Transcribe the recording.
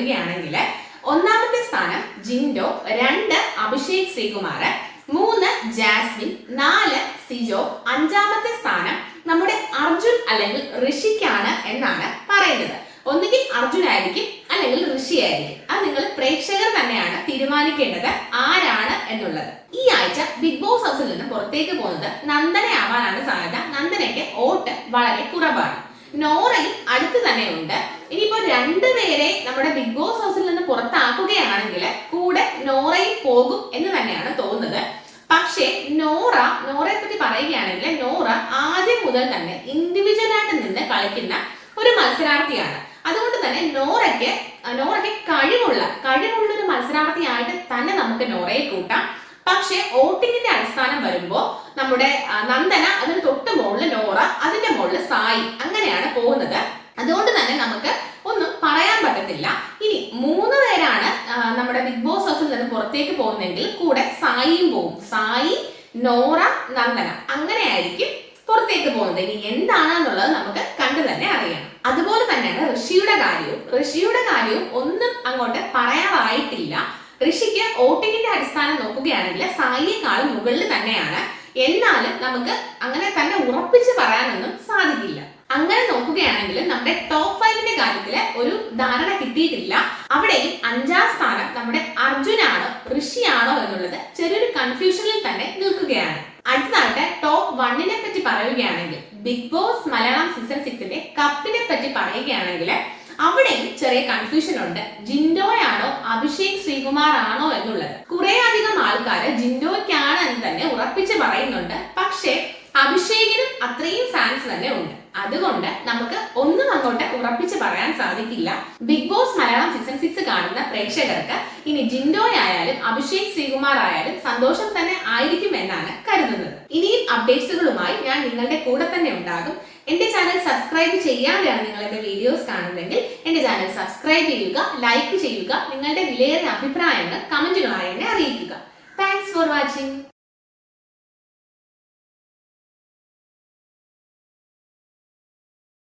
പറയുകയാണെങ്കിൽ ഒന്നാമത്തെ സ്ഥാനം ജിൻഡോ, 2 അഭിഷേക് ശ്രീകുമാർ, 3 ജാസ്മിൻ, 4 സിജോ, 5ാമത്തെ സ്ഥാനം നമ്മുടെ അർജുൻ അല്ലെങ്കിൽ ഋഷിക്കാണ് എന്നാണ് പറയുന്നത്. ഒന്നുകിൽ അർജുൻ ആയിരിക്കും അല്ലെങ്കിൽ ഋഷി ആയിരിക്കും. അത് നിങ്ങൾ പ്രേക്ഷകർ തന്നെയാണ് തീരുമാനിക്കേണ്ടത് ആരാണ് എന്നുള്ളത്. ഈ ആഴ്ച ബിഗ് ബോസ് ഹൗസിൽ നിന്ന് പുറത്തേക്ക് പോകുന്നത് നന്ദനയാവാനാണ് സാധ്യത. നന്ദനയ്ക്ക് വോട്ട് വളരെ കുറവാണ്. നോറയും അടുത്ത് തന്നെ ഉണ്ട്. ഇനിയിപ്പോ 2 പേരെ നമ്മുടെ ബിഗ് ബോസ് ഹൗസിൽ നിന്ന് പുറത്താക്കുകയാണെങ്കിൽ കൂടെ നോറയും പോകും എന്ന് തന്നെയാണ് തോന്നുന്നത്. പക്ഷേ നോറയെ പറ്റി പറയുകയാണെങ്കിൽ നോറ ആദ്യം മുതൽ തന്നെ ഇൻഡിവിജ്വൽ ആയിട്ട് നിന്ന് കളിക്കുന്ന ഒരു മത്സരാർത്ഥിയാണ്. അതുകൊണ്ട് തന്നെ നോറയ്ക്ക് കഴിവുള്ള ഒരു മത്സരാർത്ഥിയായിട്ട് തന്നെ നമുക്ക് നോറയെ കൂട്ടാം. പക്ഷെ വോട്ടിങ്ങിന്റെ അടിസ്ഥാനം വരുമ്പോൾ നമ്മുടെ നന്ദന, അതിന് തൊട്ട് മുകളിൽ നോറ, അതിന്റെ മുകളിൽ സായി, അങ്ങനെയാണ് പോകുന്നത്. അതുകൊണ്ട് തന്നെ നമുക്ക് ഒന്നും പറയാൻ പറ്റത്തില്ല. ഇനി 3 പേരാണ് നമ്മുടെ ബിഗ് ബോസ് ഹൗസിൽ നിന്ന് പുറത്തേക്ക് പോകുന്നെങ്കിൽ കൂടെ സായിയും പോകും. സായി, നോറ, നന്ദന, അങ്ങനെയായിരിക്കും പുറത്തേക്ക് പോകുന്നത്. ഇനി എന്താണെന്നുള്ളത് നമുക്ക് കണ്ടു തന്നെ അറിയണം. അതുപോലെ തന്നെയാണ് ഋഷിയുടെ കാര്യവും ഒന്നും അങ്ങോട്ട് പറയാറായിട്ടില്ല. ഋഷിക്ക് വോട്ടിങ്ങിന്റെ അടിസ്ഥാനം നോക്കുകയാണെങ്കിൽ സായിയേക്കാളും മുകളിൽ തന്നെയാണ്. എന്നാലും നമുക്ക് അങ്ങനെ തന്നെ ഉറപ്പിച്ച് പറയാനൊന്നും സാധിക്കില്ല. അങ്ങനെ നോക്കുകയാണെങ്കിൽ നമ്മുടെ ടോപ്പ് 5ന്റെ കാര്യത്തിൽ ഒരു ധാരണ കിട്ടിയിട്ടില്ല. അവിടെയും 5ാം സ്ഥാനം നമ്മുടെ അർജുനാണോ ഋഷിയാണോ എന്നുള്ളത് ചെറിയൊരു കൺഫ്യൂഷനിൽ തന്നെ നിൽക്കുകയാണ്. അടുത്തതായിട്ട് ടോപ്പ് 1നെ പറ്റി പറയുകയാണെങ്കിൽ ബിഗ് ബോസ് മലയാളം സീസൺ 6ന്റെ കപ്പിനെ പറ്റി പറയുകയാണെങ്കിൽ അവിടെയും ചെറിയ കൺഫ്യൂഷൻ ഉണ്ട്. ജിൻഡോയാണോ അഭിഷേക് ശ്രീകുമാർ ആണോ എന്നുള്ളത്. കുറെ അധികം ആൾക്കാര് ജിൻഡോയ്ക്കാണ് എന്ന് തന്നെ ഉറപ്പിച്ച് പറയുന്നുണ്ട്. പക്ഷേ അഭിഷേകിനും അത്രയും ഫാൻസ് തന്നെ ഉണ്ട്. അതുകൊണ്ട് നമുക്ക് ഒന്നും അങ്ങോട്ട് ഉറപ്പിച്ച് പറയാൻ സാധിക്കില്ല. ബിഗ് ബോസ് മലയാളം സീസൺ 6 കാണുന്ന പ്രേക്ഷകർക്ക് ഇനി ജിൻഡോയായാലും അഭിഷേക് ശ്രീകുമാർ ആയാലും സന്തോഷം തന്നെ ആയിരിക്കും എന്നാണ് കരുതുന്നത്. ഇനിയും അപ്ഡേറ്റ്സുകളുമായി ഞാൻ നിങ്ങളുടെ കൂടെ തന്നെ ഉണ്ടാകും. എന്റെ ചാനൽ സബ്സ്ക്രൈബ് ചെയ്യാതെയാണ് നിങ്ങൾ എന്റെ വീഡിയോസ് കാണുന്നതെങ്കിൽ എന്റെ ചാനൽ സബ്സ്ക്രൈബ് ചെയ്യുക, ലൈക്ക് ചെയ്യുക, നിങ്ങളുടെ വിലയേറിയ അഭിപ്രായങ്ങൾ കമന്റുകളായി എന്നെ അറിയിക്കുക. Thanks for watching.